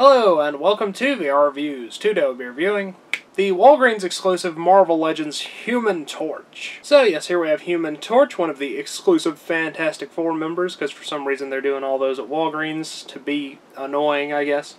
Hello and welcome to VR Reviews. Today we'll be reviewing the Walgreens exclusive Marvel Legends Human Torch. So yes, here we have Human Torch, one of the exclusive Fantastic Four members, because for some reason they're doing all those at Walgreens to be annoying, I guess.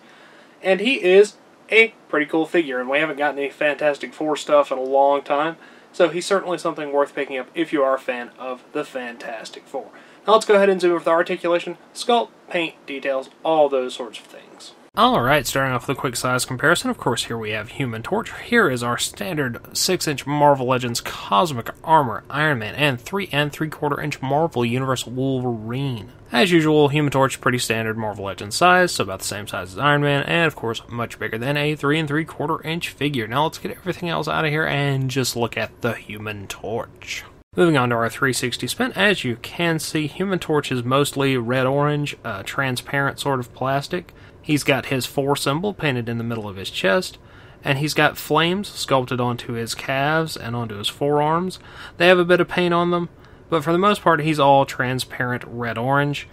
And he is a pretty cool figure, and we haven't gotten any Fantastic Four stuff in a long time, so he's certainly something worth picking up if you are a fan of the Fantastic Four. Now let's go ahead and zoom with the articulation, sculpt, paint, details, all those sorts of things. Alright, starting off with a quick size comparison, of course here we have Human Torch. Here is our standard 6-inch Marvel Legends Cosmic Armor Iron Man and 3 3/4-inch Marvel Universe Wolverine. As usual, Human Torch pretty standard Marvel Legends size, so about the same size as Iron Man, and of course much bigger than a 3 3/4-inch figure. Now let's get everything else out of here and just look at the Human Torch. Moving on to our 360 spin, as you can see, Human Torch is mostly red-orange, transparent sort of plastic. He's got his 4 symbol painted in the middle of his chest, and he's got flames sculpted onto his calves and onto his forearms. They have a bit of paint on them, but for the most part he's all transparent red-orange.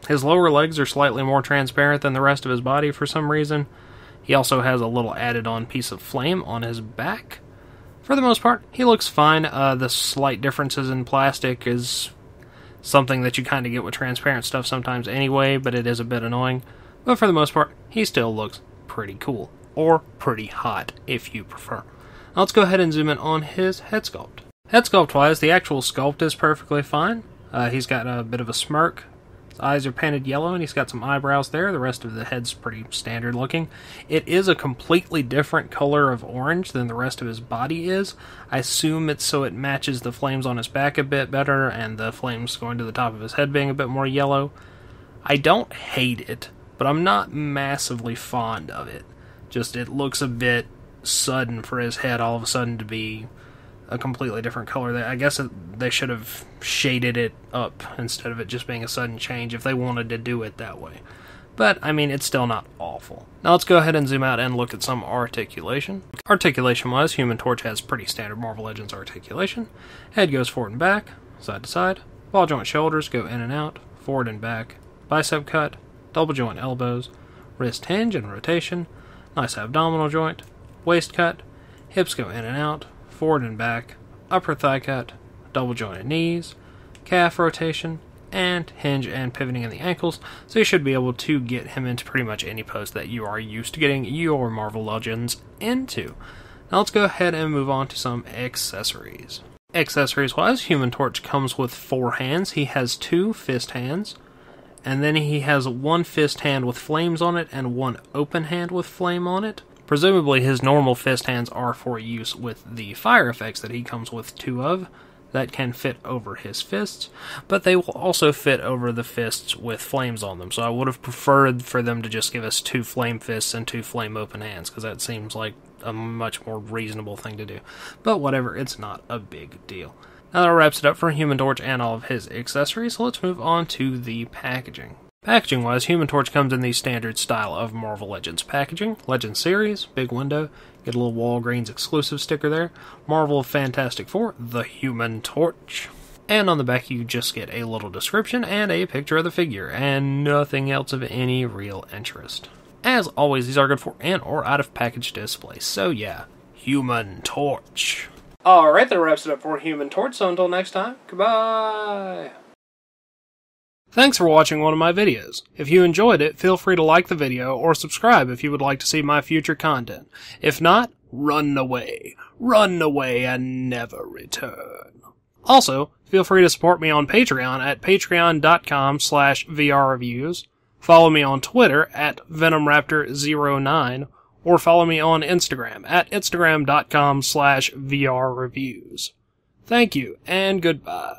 His lower legs are slightly more transparent than the rest of his body for some reason. He also has a little added-on piece of flame on his back. For the most part, he looks fine. The slight differences in plastic is something that you kind of get with transparent stuff sometimes anyway, but it is a bit annoying. But for the most part, he still looks pretty cool. Or pretty hot, if you prefer. Now let's go ahead and zoom in on his head sculpt. Head sculpt-wise, the actual sculpt is perfectly fine. He's got a bit of a smirk. His eyes are painted yellow, and he's got some eyebrows there. The rest of the head's pretty standard looking. It is a completely different color of orange than the rest of his body is. I assume it's so it matches the flames on his back a bit better, and the flames going to the top of his head being a bit more yellow. I don't hate it, but I'm not massively fond of it. Just it looks a bit sudden for his head all of a sudden to be a completely different color. I guess they should have shaded it up instead of it just being a sudden change if they wanted to do it that way. But, I mean, it's still not awful. Now let's go ahead and zoom out and look at some articulation. Articulation-wise, Human Torch has pretty standard Marvel Legends articulation. Head goes forward and back, side to side. Ball joint shoulders go in and out, forward and back. Bicep cut, double joint elbows, wrist hinge and rotation, nice abdominal joint, waist cut, hips go in and out, forward and back, upper thigh cut, double jointed knees, calf rotation, and hinge and pivoting in the ankles, so you should be able to get him into pretty much any pose that you are used to getting your Marvel Legends into. Now let's go ahead and move on to some accessories. Accessories-wise, Human Torch comes with 4 hands. He has 2 fist hands, and then he has 1 fist hand with flames on it and 1 open hand with flame on it. Presumably his normal fist hands are for use with the fire effects that he comes with 2 of that can fit over his fists, but they will also fit over the fists with flames on them. So I would have preferred for them to just give us 2 flame fists and 2 flame open hands, because that seems like a much more reasonable thing to do. But whatever, it's not a big deal. Now that wraps it up for Human Torch and all of his accessories, so let's move on to the packaging. Packaging-wise, Human Torch comes in the standard style of Marvel Legends packaging. Legends series, big window, get a little Walgreens exclusive sticker there. Marvel Fantastic Four, the Human Torch. And on the back you just get a little description and a picture of the figure, and nothing else of any real interest. As always, these are good for in or out of package display, so yeah, Human Torch. Alright, that wraps it up for Human Torch, so until next time, goodbye! Thanks for watching one of my videos. If you enjoyed it, feel free to like the video or subscribe if you would like to see my future content. If not, run away. Run away and never return. Also, feel free to support me on Patreon at patreon.com/vrreviews. Follow me on Twitter at VenomRaptor09, or follow me on Instagram at instagram.com/vrreviews. Thank you, and goodbye.